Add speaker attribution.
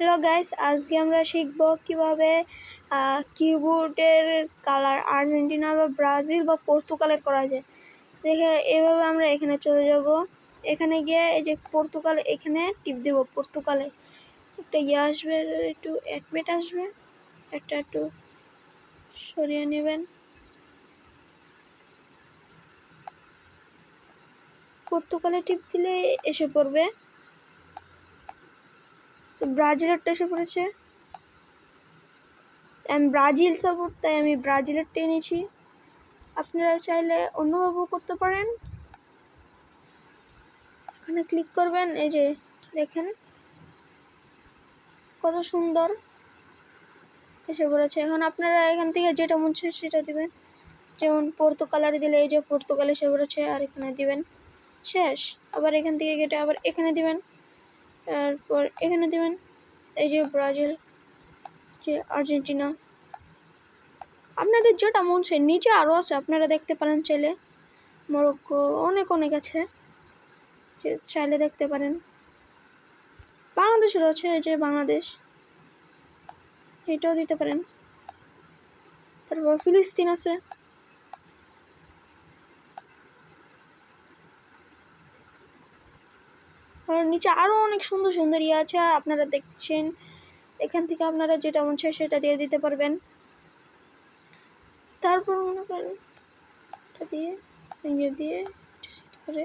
Speaker 1: Hello guys, আজকে আমরা শিখব কিভাবে কিবোর্ডের কালার আর্জেন্টিনা বা ব্রাজিল বা পর্তুগালের করা যায়। দেখে এভাবে আমরা এখানে চলে যাব। এখানে গিয়ে এই যে পর্তুগাল এখানে টিপ দেব। পর্তুগালে একটা আসবে, একটু অ্যাডমিট আসবে, একটু সরিয়ে নেবেন। পর্তুগালে টিপ দিলে এসে পড়বে। ব্রাজিলেরটা এসে পড়েছে। আমি ব্রাজিল সাপোর্ট, তাই আমি ব্রাজিলের টেনেছি। আপনারা চাইলে অন্যভাবেও করতে পারেন। এখানে ক্লিক করবেন, এই যে দেখেন কত সুন্দর এসে পড়েছে। এখন আপনারা এখান থেকে যেটা মন চায় সেটা দিবেন। যেমন পর্তুগালের দিলে এই যে পর্তুগাল এসে পড়েছে, আর এখানে দিবেন। শেষ। আবার এখান থেকে কেটে আবার এখানে দিবেন, তারপর এখানে দিবেন। এই যে ব্রাজিল, যে আর্জেন্টিনা, আপনাদের যেটা মন চায়। নিচে আরও আছে, আপনারা দেখতে পারেন চাইলে। মরক্কো, অনেক আছে, চাইলে দেখতে পারেন। বাংলাদেশের আছে, এই যে বাংলাদেশ, এটাও দিতে পারেন। তারপর ফিলিস্তিন আছে। আর নিচে আরও অনেক সুন্দর সুন্দর আছে, আপনারা দেখছেন। এখান থেকে আপনারা যেটা মন চায় সেটা দিয়ে দিতে পারবেন। তারপর মনে করেন এটা দিয়ে দিয়ে সেট করে